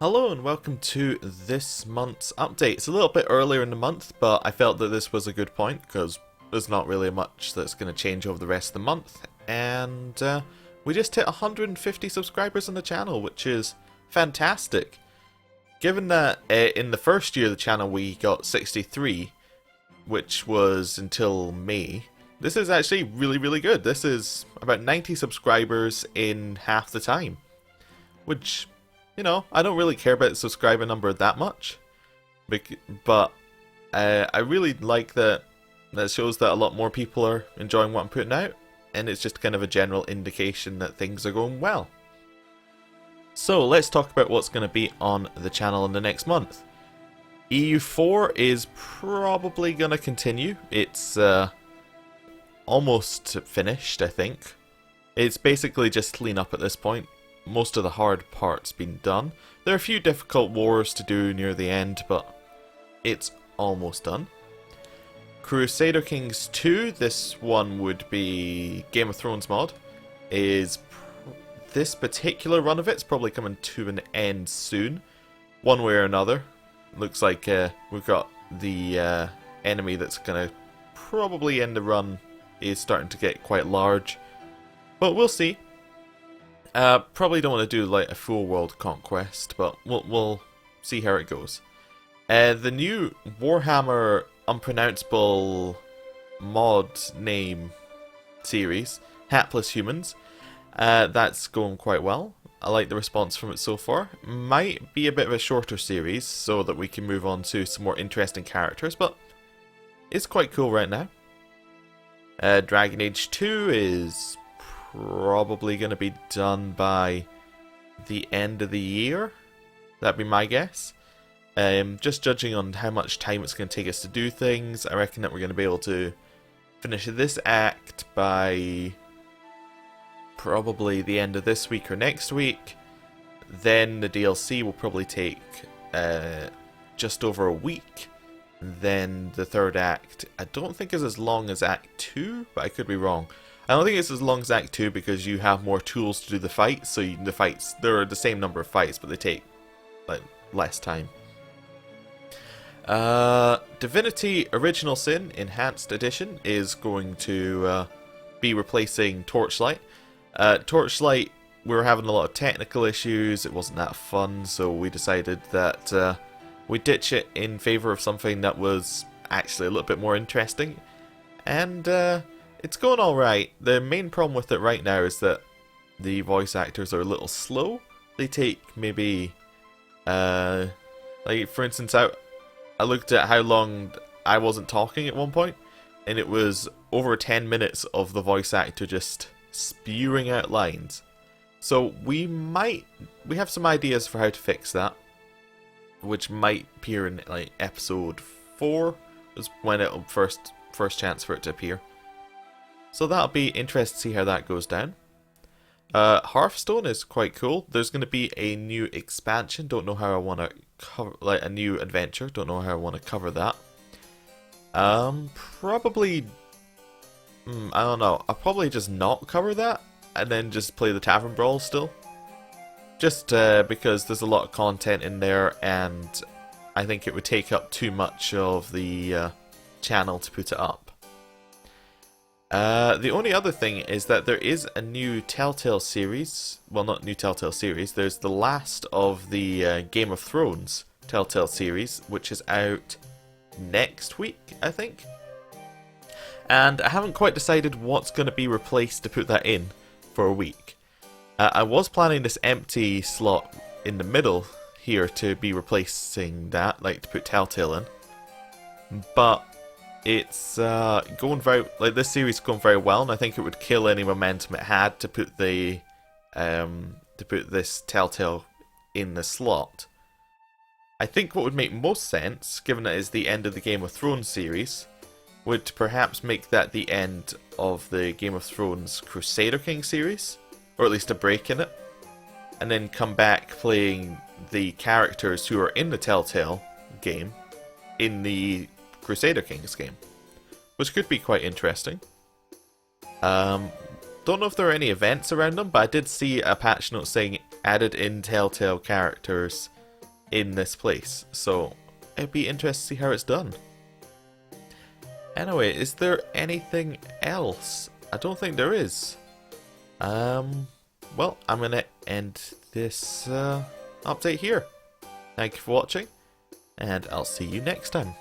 Hello and welcome to this month's update. It's a little bit earlier in the month, but I felt that this was a good point because there's not really much that's going to change over the rest of the month. And we just hit 150 subscribers on the channel, which is fantastic. Given that in the first year of the channel we got 63, which was until May, this is actually really good. This is about 90 subscribers in half the time, which, you know, I don't really care about the subscriber number that much, but I really like that. That shows that a lot more people are enjoying what I'm putting out, and it's just kind of a general indication that things are going well. So let's talk about what's going to be on the channel in the next month. EU4 is probably going to continue. It's almost finished, I think. It's basically just clean up at this point. Most of the hard part's been done. There are a few difficult wars to do near the end, but it's almost done. Crusader Kings 2, this one would be Game of Thrones mod, this particular run of it's probably coming to an end soon, one way or another. Looks like we've got the enemy that's going to probably end the run is starting to get quite large, but we'll see. Probably don't want to do like a full world conquest, but we'll see how it goes. The new Warhammer unpronounceable mod name series, Hapless Humans, that's going quite well. I like the response from it so far. Might be a bit of a shorter series so that we can move on to some more interesting characters, but it's quite cool right now. Dragon Age 2 is probably going to be done by the end of the year. That'd be my guess. Just judging on how much time it's going to take us to do things, I reckon that we're going to be able to finish this act by probably the end of this week or next week. Then the DLC will probably take just over a week. Then the third act, I don't think is as long as Act 2, but I could be wrong. I don't think it's as long as Act 2 because you have more tools to do the fights, so the fights, there are the same number of fights, but they take like less time. Divinity Original Sin Enhanced Edition is going to be replacing Torchlight. Torchlight, we were having a lot of technical issues, it wasn't that fun, so we decided that we'd ditch it in favour of something that was actually a little bit more interesting. And it's going alright. The main problem with it right now is that the voice actors are a little slow. They take maybe, like for instance, I looked at how long I wasn't talking at one point, and it was over 10 minutes of the voice actor just spewing out lines. So we have some ideas for how to fix that, which might appear in like episode 4, is when it'll first chance for it to appear. So that'll be interesting to see how that goes down. Hearthstone is quite cool. There's going to be a new expansion. Don't know how I want to cover, like a new adventure. Don't know how I want to cover that. Probably, I don't know. I'll probably just not cover that and then just play the Tavern Brawl still. Just because there's a lot of content in there, and I think it would take up too much of the channel to put it up. The only other thing is that there is a new Telltale series. Well, not new Telltale series. There's the last of the Game of Thrones Telltale series, which is out next week, I think. And I haven't quite decided what's going to be replaced to put that in for a week. I was planning this empty slot in the middle here to be replacing that, like to put Telltale in. But it's going very, like this series is going very well, and I think it would kill any momentum it had to put the to put this Telltale in the slot. I think what would make most sense, given that it's the end of the Game of Thrones series, would perhaps make that the end of the Game of Thrones Crusader King series, or at least a break in it, and then come back playing the characters who are in the Telltale game in the Crusader Kings game, which could be quite interesting. Don't know if there are any events around them, but I did see a patch note saying added in Telltale characters in this place. So it'd be interesting to see how it's done. Anyway, is there anything else? I don't think there is. Well, I'm going to end this update here. Thank you for watching, and I'll see you next time.